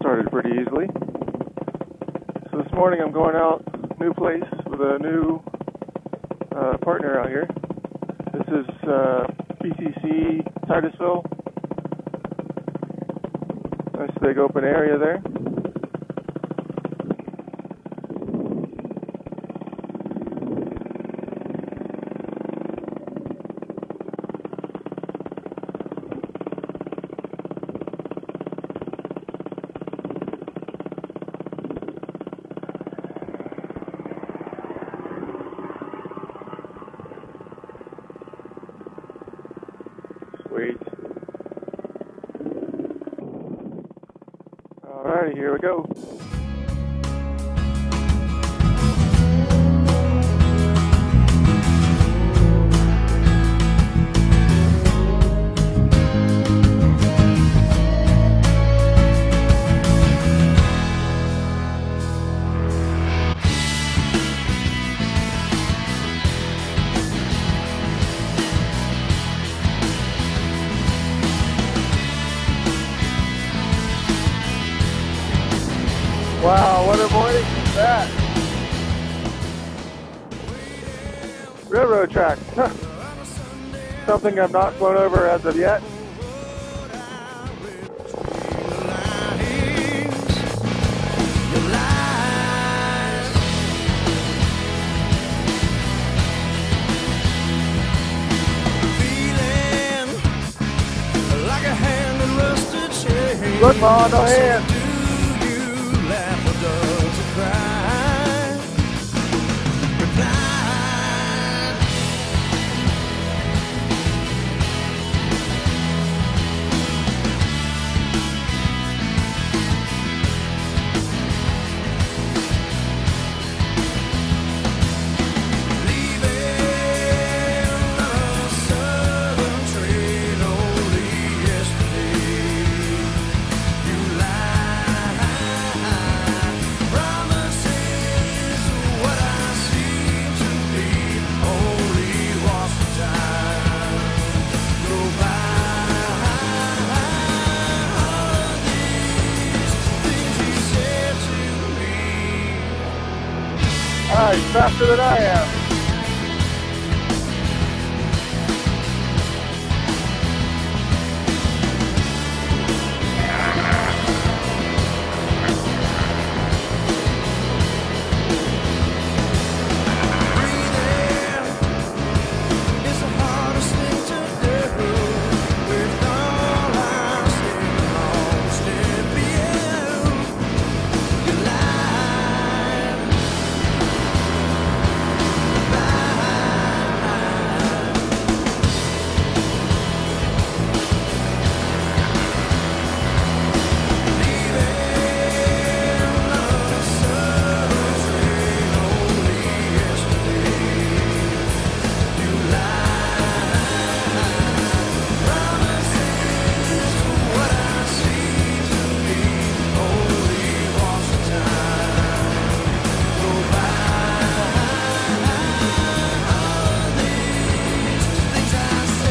started pretty easily. So this morning I'm going out, new place, with a new partner out here. This is PCC Titusville. Nice big open area there. Sweet. Alrighty, here we go. Wow, what a morning is that? Railroad tracks. Something I've not flown over as of yet. Look, Ma, no hands. He's faster than I am.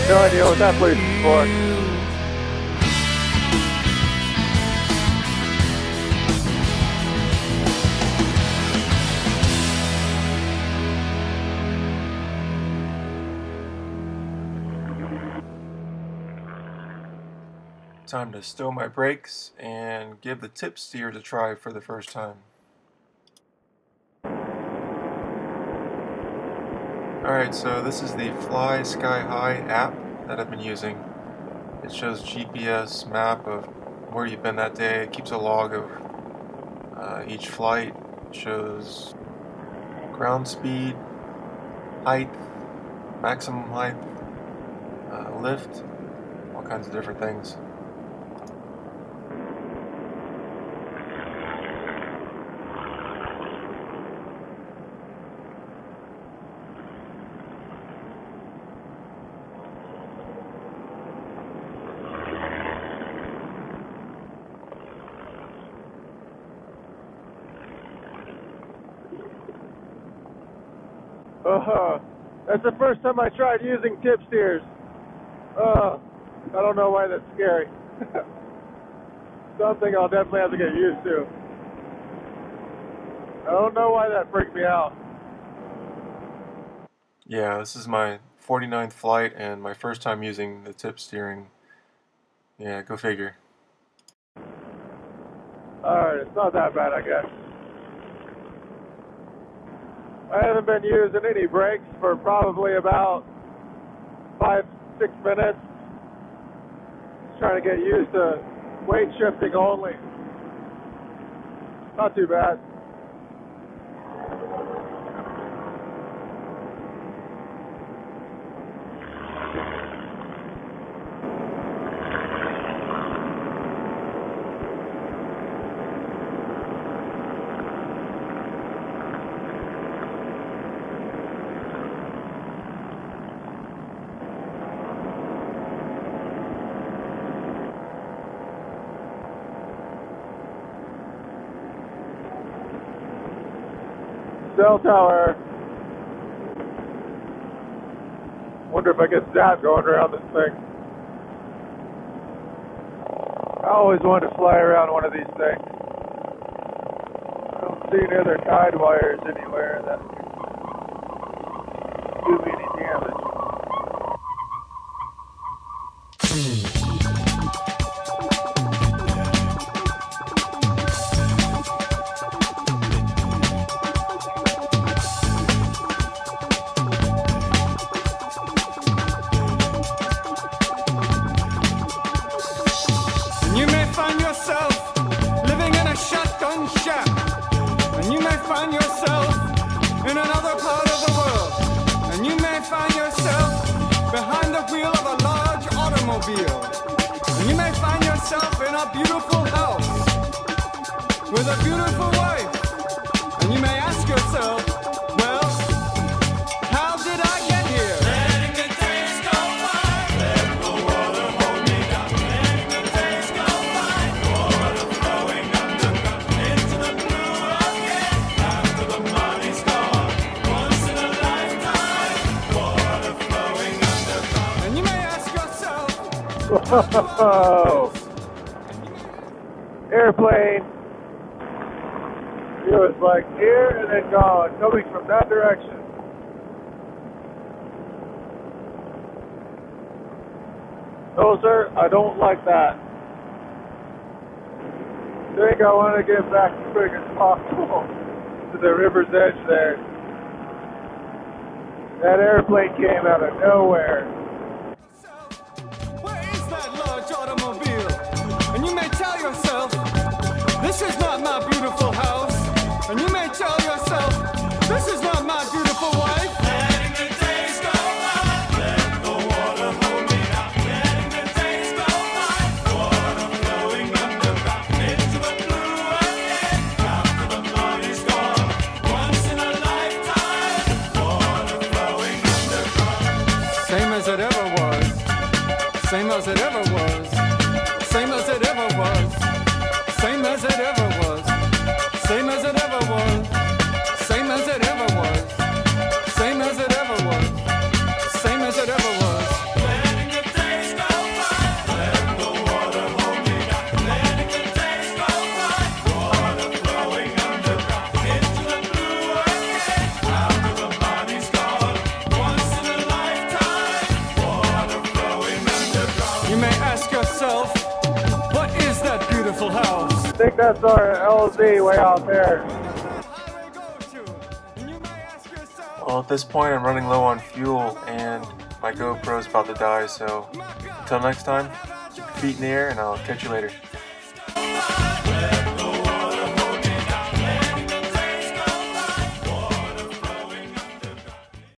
No idea what that place is for. Time to stow my brakes and give the tip steer a try for the first time. Alright, so this is the Fly Sky High app that I've been using. It shows GPS map of where you've been that day. It keeps a log of each flight. It shows ground speed, height, maximum height, lift, all kinds of different things. That's the first time I tried using tip steers. I don't know why that's scary. something I'll definitely have to get used to. I don't know why that freaked me out. Yeah, this is my 49th flight and my first time using the tip steering. Yeah, go figure. Alright, it's not that bad, I guess. I haven't been using any brakes for probably about 5-6 minutes. Just trying to get used to weight shifting only. Not too bad. Cell tower. Wonder if I get zapped going around this thing. I always wanted to fly around one of these things. I don't see any other guide wires anywhere that do me any damage. You may find yourself living in a shotgun shack, and you may find yourself in another part of the world, and you may find yourself behind the wheel of a large automobile, and you may find yourself in a beautiful house with a beautiful wife, and you may ask yourself, well, how did I get here? Letting the days go by, let the water hold me down. Letting the days go by, water flowing underground into the blue again. After the money's gone, once in a lifetime, water flowing underground. And you may ask yourself, Whoa! Airplane. It was like here and then gone, coming from that direction. No, sir, I don't like that. I think I want to get back as quick as possible to the river's edge there. That airplane came out of nowhere. where is that large automobile? And you may tell yourself, this is not my beautiful house. And you may tell yourself, this is not my beautiful wife. Letting the days go by, let the water hold me down. Letting the days go by, water flowing underground into the blue again. After the money's gone, once in a lifetime, water flowing underground. Same as it ever was. Same as it ever was. Same as it ever was. Same as it ever was. Same as it ever was. Same as it ever was. Same as it ever was. Same as it ever was. Letting the days go by. Let the water hold me down. Letting the days go by. Water flowing underground into the blue again. After the money's gone, once in a lifetime, water flowing underground. You may ask yourself, what is that beautiful house? I think that's our LZ way out there. Well, at this point I'm running low on fuel and my GoPro's about to die, so until next time, keep your feet in the air and I'll catch you later.